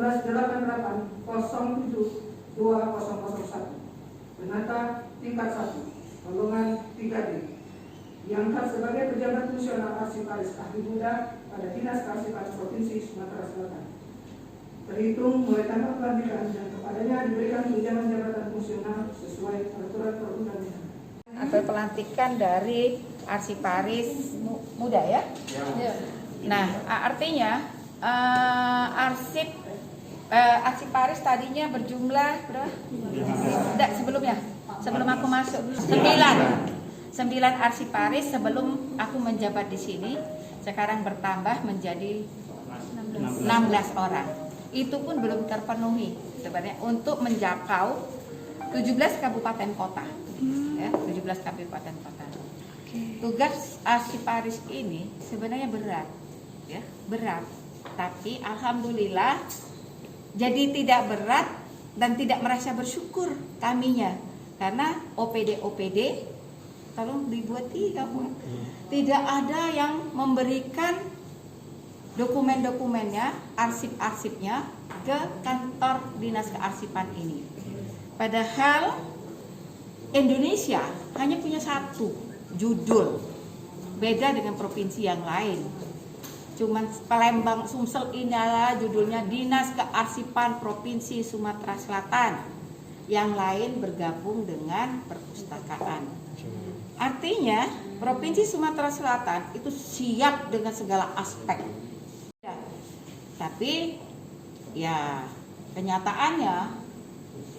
1988072001 Penata tingkat 1 golongan 3D diangkat sebagai pejabat fungsional arsiparis ahli muda pada Dinas Kearsiparis Provinsi Sumatera Selatan. Terhitung mulai tanggal pelantikan dan kepadanya diberikan tunjangan jabatan fungsional sesuai peraturan perundang-undangan. Atau pelantikan dari arsiparis muda ya? Ya. Nah, artinya arsiparis tadinya berjumlah berapa? Tidak, sebelum aku masuk 9 arsiparis sebelum aku menjabat di sini, sekarang bertambah menjadi 16 orang. Itu pun belum terpenuhi sebenarnya untuk menjangkau 17 kabupaten kota. Ya, 17 kabupaten kota. Tugas arsiparis ini sebenarnya berat, ya, berat. Tapi alhamdulillah jadi tidak berat dan tidak merasa bersyukur kaminya, karena OPD tolong dibuat tidak ada yang memberikan dokumen-dokumennya, arsip-arsipnya ke kantor dinas kearsipan ini. Padahal Indonesia hanya punya satu judul, beda dengan provinsi yang lain. Cuman Palembang, Sumsel inilah judulnya Dinas Kearsipan Provinsi Sumatera Selatan. Yang lain bergabung dengan perpustakaan. Artinya Provinsi Sumatera Selatan itu siap dengan segala aspek. Tapi ya kenyataannya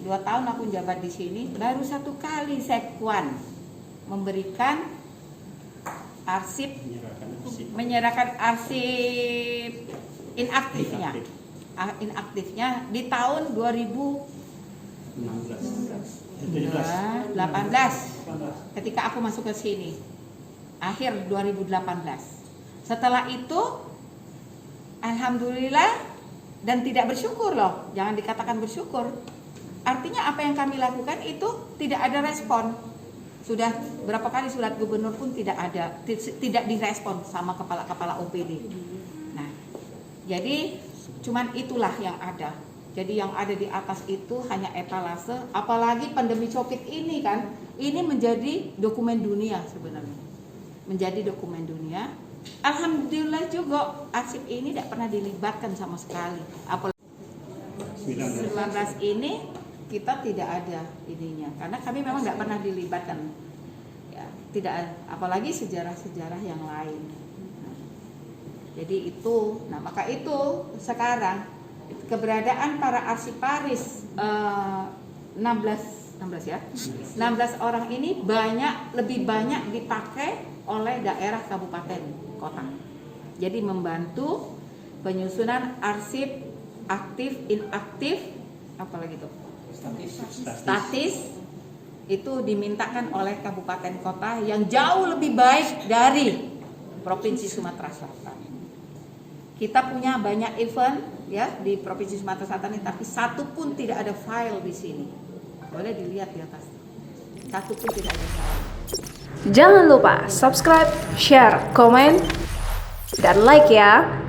2 tahun aku jabat di sini baru 1 kali Sekwan memberikan menyerahkan arsip inaktifnya di tahun 2018 ketika aku masuk ke sini, akhir 2018. Setelah itu alhamdulillah, dan tidak bersyukur loh, jangan dikatakan bersyukur. Artinya apa yang kami lakukan itu tidak ada respon. Sudah berapa kali surat gubernur pun tidak direspon sama kepala OPD. Nah, jadi cuman itulah yang ada. Jadi yang ada di atas itu hanya etalase, apalagi pandemi COVID ini kan, ini menjadi dokumen dunia sebenarnya. Menjadi dokumen dunia. Alhamdulillah juga arsip ini tidak pernah dilibatkan sama sekali. Apalagi 19 ini kita tidak ada ininya, karena kami memang tidak pernah dilibatkan. Ya, tidak, apalagi sejarah-sejarah yang lain. Nah, jadi itu, nah maka itu sekarang keberadaan para arsiparis 16 orang ini lebih banyak dipakai oleh daerah kabupaten kota. Jadi membantu penyusunan arsip aktif, inaktif, apalagi itu statis itu dimintakan oleh kabupaten kota yang jauh lebih baik dari Provinsi Sumatera Selatan. Kita punya banyak event ya di Provinsi Sumatera Selatan ini, tapi satu pun tidak ada file di sini. Boleh dilihat di atas. Satu pun tidak ada file. Jangan lupa subscribe, share, komen, dan like ya.